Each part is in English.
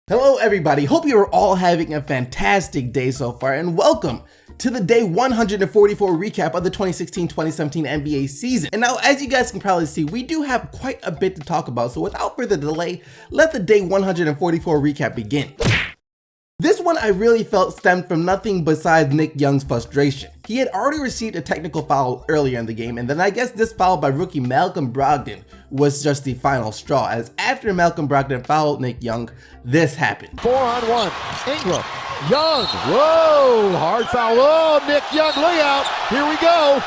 Hello everybody, hope you are all having a fantastic day so far, and welcome to the day 144 recap of the 2016-2017 NBA season. And now, as you guys can probably see, we do have quite a bit to talk about, so without further delay, let the day 144 recap begin. This one I really felt stemmed from nothing besides Nick Young's frustration. He had already received a technical foul earlier in the game, and then I guess this foul by rookie Malcolm Brogdon was just the final straw, as after Malcolm Brogdon fouled Nick Young, this happened. 4-on-1, Ingram, Young, whoa, hard foul, oh, Nick Young layout, here we go.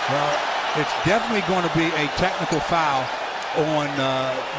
Well, it's definitely going to be a technical foul on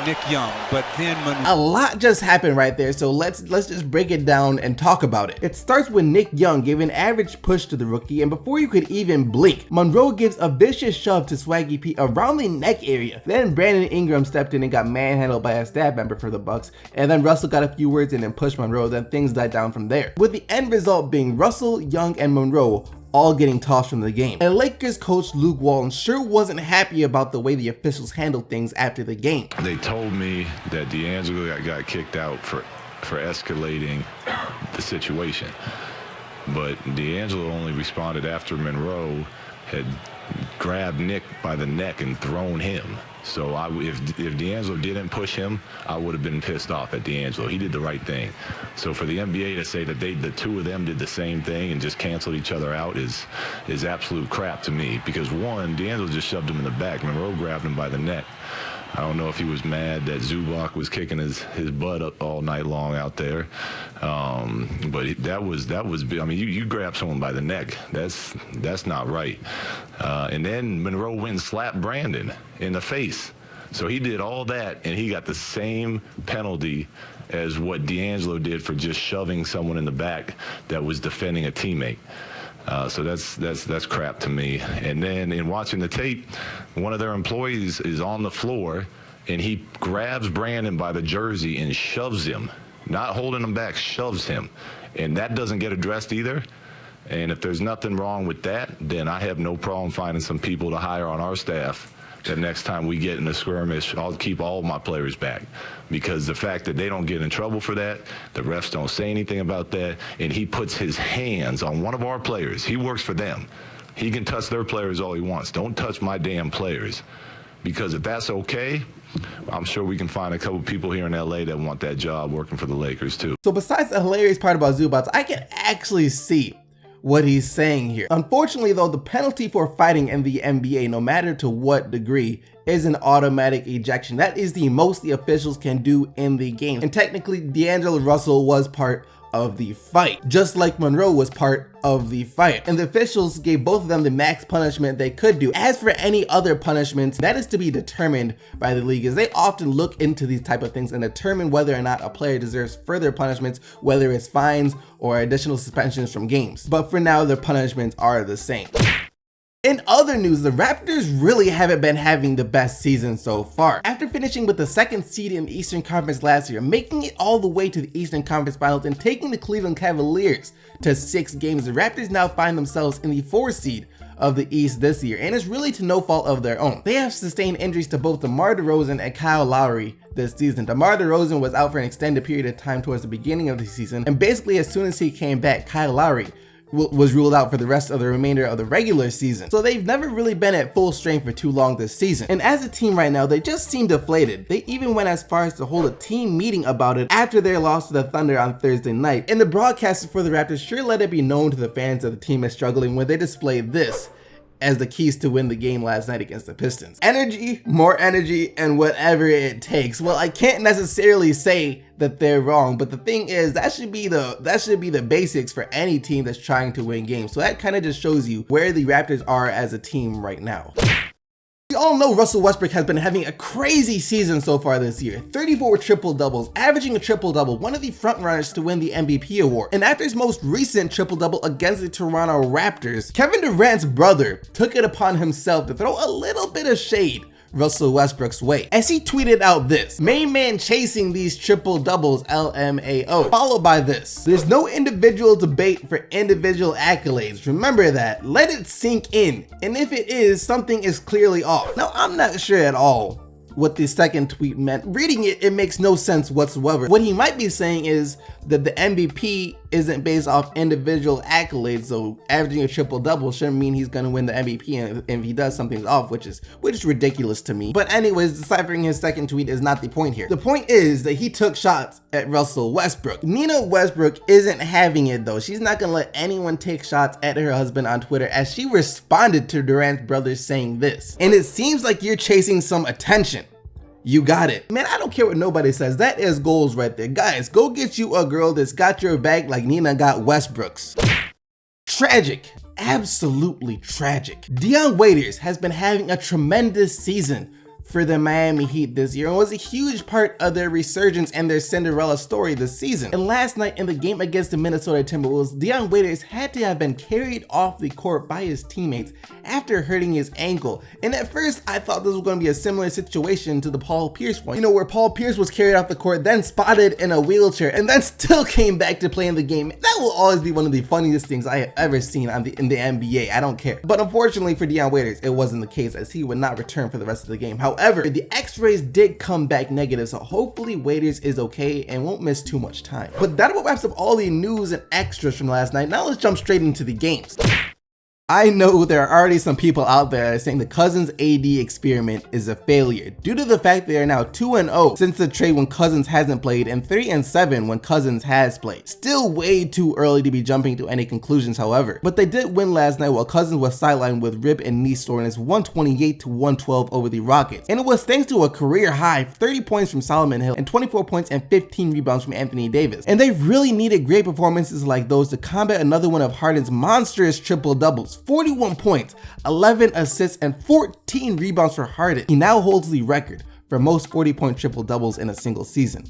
Nick Young, but then a lot just happened right there, so let's just break it down and talk about it. It starts with Nick Young giving an average push to the rookie, and before you could even blink, Monroe gives a vicious shove to Swaggy P around the neck area. Then Brandon Ingram stepped in and got manhandled by a staff member for the Bucks, and then Russell got a few words in and pushed Monroe. Then things died down from there, with the end result being Russell, Young, and Monroe all getting tossed from the game. And Lakers coach Luke Walton sure wasn't happy about the way the officials handled things after the game. They told me that D'Angelo got kicked out for escalating the situation, but D'Angelo only responded after Monroe had grabbed Nick by the neck and thrown him. So if D'Angelo didn't push him, I would have been pissed off at D'Angelo. He did the right thing. So for the NBA to say that the two of them did the same thing and just canceled each other out is absolute crap to me. Because one, D'Angelo just shoved him in the back. Monroe grabbed him by the neck. I don't know if he was mad that Zubac was kicking his butt up all night long out there, but that was. I mean, you grab someone by the neck. That's not right. And then Monroe went and slapped Brandon in the face. So he did all that, and he got the same penalty as what D'Angelo did for just shoving someone in the back that was defending a teammate. So that's crap to me. And then in watching the tape, one of their employees is on the floor, and he grabs Brandon by the jersey and shoves him, not holding him back, shoves him. And that doesn't get addressed either. And if there's nothing wrong with that, then I have no problem finding some people to hire on our staff. The next time we get in a skirmish, I'll keep all of my players back, because the fact that they don't get in trouble for that, the refs don't say anything about that, and he puts his hands on one of our players. He works for them. He can touch their players all he wants. Don't touch my damn players, because if that's okay, I'm sure we can find a couple people here in LA that want that job working for the Lakers too. So besides the hilarious part about Zubac, I can actually see what he's saying here. Unfortunately though, the penalty for fighting in the NBA, no matter to what degree, is an automatic ejection. That is the most the officials can do in the game. And technically, D'Angelo Russell was part of the fight, just like Monroe was part of the fight. And the officials gave both of them the max punishment they could do. As for any other punishments, that is to be determined by the league, as they often look into these type of things and determine whether or not a player deserves further punishments, whether it's fines or additional suspensions from games. But for now, their punishments are the same. In other news, the Raptors really haven't been having the best season so far. After finishing with the second seed in the Eastern Conference last year, making it all the way to the Eastern Conference Finals, and taking the Cleveland Cavaliers to 6 games, the Raptors now find themselves in the 4th seed of the East this year, and it's really to no fault of their own. They have sustained injuries to both DeMar DeRozan and Kyle Lowry this season. DeMar DeRozan was out for an extended period of time towards the beginning of the season, and basically as soon as he came back, Kyle Lowry was ruled out for the rest of the remainder of the regular season. So they've never really been at full strength for too long this season. And as a team right now, they just seem deflated. They even went as far as to hold a team meeting about it after their loss to the Thunder on Thursday night. And the broadcasters for the Raptors sure let it be known to the fans that the team is struggling when they displayed this as the keys to win the game last night against the Pistons. Energy, more energy, and whatever it takes. Well, I can't necessarily say that they're wrong, but the thing is, that should be the basics for any team that's trying to win games. So that kind of just shows you where the Raptors are as a team right now. We all know Russell Westbrook has been having a crazy season so far this year. 34 triple-doubles, averaging a triple-double, one of the frontrunners to win the MVP award. And after his most recent triple-double against the Toronto Raptors, Kevin Durant's brother took it upon himself to throw a little bit of shade Russell Westbrook's way, as he tweeted out this: "Main man chasing these triple doubles, LMAO," followed by this: "There's no individual debate for individual accolades. Remember that. Let it sink in. And if it is, something is clearly off." Now, I'm not sure at all what the second tweet meant. Reading it, it makes no sense whatsoever. What he might be saying is that the MVP isn't based off individual accolades, so averaging a triple-double shouldn't mean he's gonna win the MVP, and if he does, something's off, which is ridiculous to me. But anyways, deciphering his second tweet is not the point here. The point is that he took shots at Russell Westbrook. Nina Westbrook isn't having it though. She's not gonna let anyone take shots at her husband on Twitter, as she responded to Durant's brothers saying this. And it seems like you're chasing some attention. You got it. Man, I don't care what nobody says. That is goals right there. Guys, go get you a girl that's got your back like Nina got Westbrook's. Tragic. Absolutely tragic. Dion Waiters has been having a tremendous season for the Miami Heat this year and was a huge part of their resurgence and their Cinderella story this season. And last night in the game against the Minnesota Timberwolves, Dion Waiters had to have been carried off the court by his teammates after hurting his ankle. And at first I thought this was going to be a similar situation to the Paul Pierce one, where Paul Pierce was carried off the court, then spotted in a wheelchair, and then still came back to play in the game. That will always be one of the funniest things I have ever seen in the NBA. I don't care. But unfortunately for Dion Waiters, it wasn't the case, as he would not return for the rest of the game. However, the x-rays did come back negative, so hopefully Waiters is okay and won't miss too much time. But that about wraps up all the news and extras from last night. Now let's jump straight into the games. I know there are already some people out there saying the Cousins AD experiment is a failure due to the fact they are now 2-0 since the trade when Cousins hasn't played and 3-7 when Cousins has played. Still way too early to be jumping to any conclusions, however. But they did win last night while Cousins was sidelined with rib and knee soreness, 128-112 over the Rockets. And it was thanks to a career high 30 points from Solomon Hill and 24 points and 15 rebounds from Anthony Davis. And they really needed great performances like those to combat another one of Harden's monstrous triple doubles. 41 points, 11 assists, and 14 rebounds for Harden. He now holds the record for most 40-point triple doubles in a single season.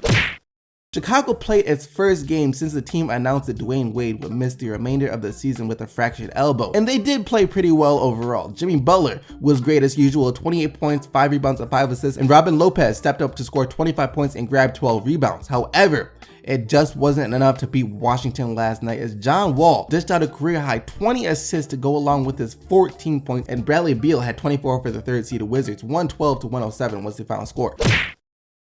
Chicago played its first game since the team announced that Dwayne Wade would miss the remainder of the season with a fractured elbow. And they did play pretty well overall. Jimmy Butler was great as usual, 28 points, 5 rebounds, and 5 assists, and Robin Lopez stepped up to score 25 points and grab 12 rebounds. However, it just wasn't enough to beat Washington last night, as John Wall dished out a career-high 20 assists to go along with his 14 points, and Bradley Beal had 24 for the third-seeded Wizards. 112-107 was the final score.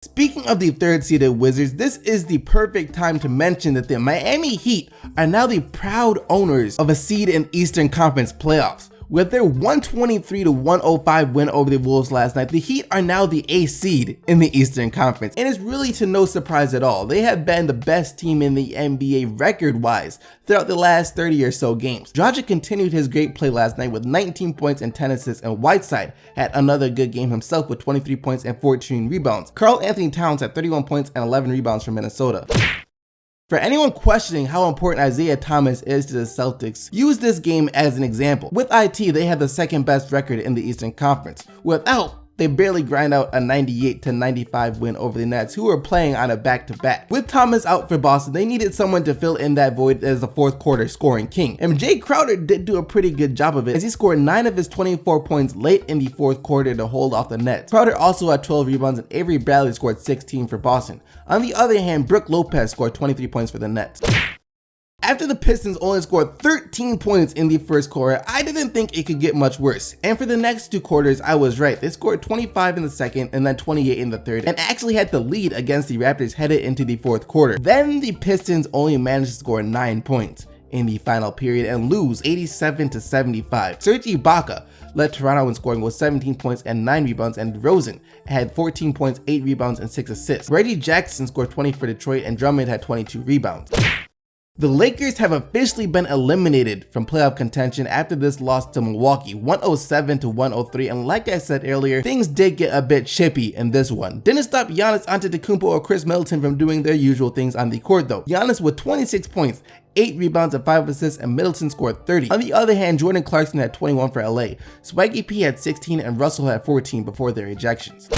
Speaking of the third-seeded Wizards, this is the perfect time to mention that the Miami Heat are now the proud owners of a seed in Eastern Conference playoffs. With their 123-105 win over the Wolves last night, the Heat are now the 8th seed in the Eastern Conference. And it's really to no surprise at all. They have been the best team in the NBA record-wise throughout the last 30 or so games. Dragic continued his great play last night with 19 points and 10 assists, and Whiteside had another good game himself with 23 points and 14 rebounds. Karl Anthony Towns had 31 points and 11 rebounds from Minnesota. For anyone questioning how important Isaiah Thomas is to the Celtics, use this game as an example. With IT, they have the second best record in the Eastern Conference. Without, they barely grind out a 98-95 win over the Nets, who were playing on a back-to-back. With Thomas out for Boston, they needed someone to fill in that void as the fourth quarter scoring king. And Jay Crowder did do a pretty good job of it, as he scored 9 of his 24 points late in the fourth quarter to hold off the Nets. Crowder also had 12 rebounds, and Avery Bradley scored 16 for Boston. On the other hand, Brook Lopez scored 23 points for the Nets. After the Pistons only scored 13 points in the first quarter, I didn't think it could get much worse. And for the next 2 quarters, I was right. They scored 25 in the second and then 28 in the third, and actually had the lead against the Raptors headed into the fourth quarter. Then the Pistons only managed to score 9 points in the final period and lose 87-75. Serge Ibaka led Toronto in scoring with 17 points and 9 rebounds, and DeRozan had 14 points, 8 rebounds, and 6 assists. Reggie Jackson scored 20 for Detroit, and Drummond had 22 rebounds. The Lakers have officially been eliminated from playoff contention after this loss to Milwaukee, 107-103, and like I said earlier, things did get a bit chippy in this one. Didn't stop Giannis Antetokounmpo or Chris Middleton from doing their usual things on the court though. Giannis with 26 points, 8 rebounds and 5 assists, and Middleton scored 30. On the other hand, Jordan Clarkson had 21 for LA, Swaggy P had 16, and Russell had 14 before their ejections.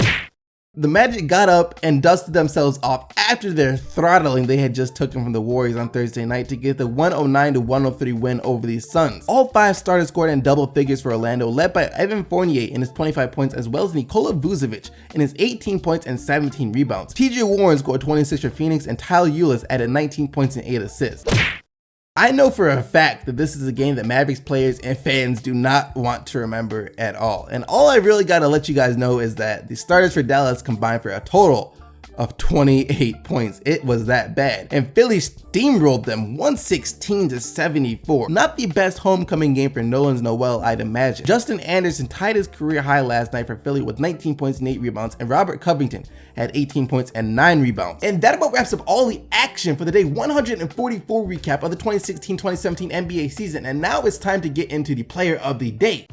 The Magic got up and dusted themselves off after their throttling they had just taken from the Warriors on Thursday night to get the 109-103 win over the Suns. All 5 starters scored in double figures for Orlando, led by Evan Fournier in his 25 points, as well as Nikola Vucevic in his 18 points and 17 rebounds. TJ Warren scored 26 for Phoenix, and Tyler Ulis added 19 points and 8 assists. I know for a fact that this is a game that Mavericks players and fans do not want to remember at all. And all I really gotta let you guys know is that the starters for Dallas combined for a total of 28 points. It was that bad. And Philly steamrolled them 116-74. Not the best homecoming game for Nolan's Noel, I'd imagine. Justin Anderson tied his career high last night for Philly with 19 points and 8 rebounds, and Robert Covington had 18 points and 9 rebounds. And that about wraps up all the action for the day 144 recap of the 2016-2017 NBA season. And now it's time to get into the player of the day.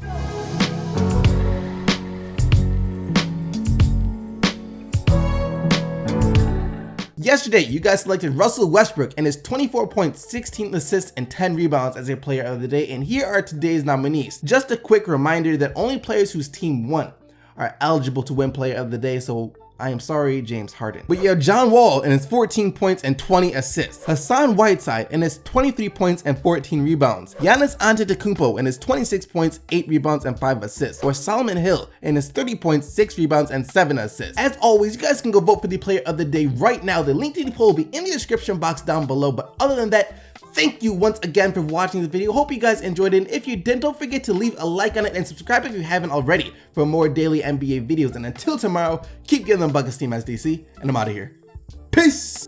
Yesterday, you guys selected Russell Westbrook and his 24 points, 16 assists, and 10 rebounds as a player of the day, and here are today's nominees. Just a quick reminder that only players whose team won are eligible to win player of the day, so I am sorry, James Harden. But you have John Wall and his 14 points and 20 assists. Hassan Whiteside and his 23 points and 14 rebounds. Giannis Antetokounmpo and his 26 points, 8 rebounds, and 5 assists. Or Solomon Hill and his 30 points, 6 rebounds, and 7 assists. As always, you guys can go vote for the player of the day right now. The link to the poll will be in the description box down below. But other than that, thank you once again for watching this video. Hope you guys enjoyed it. And if you did, don't forget to leave a like on it and subscribe if you haven't already for more daily NBA videos. And until tomorrow, keep getting them buckets, Team SDC, and I'm out of here. Peace!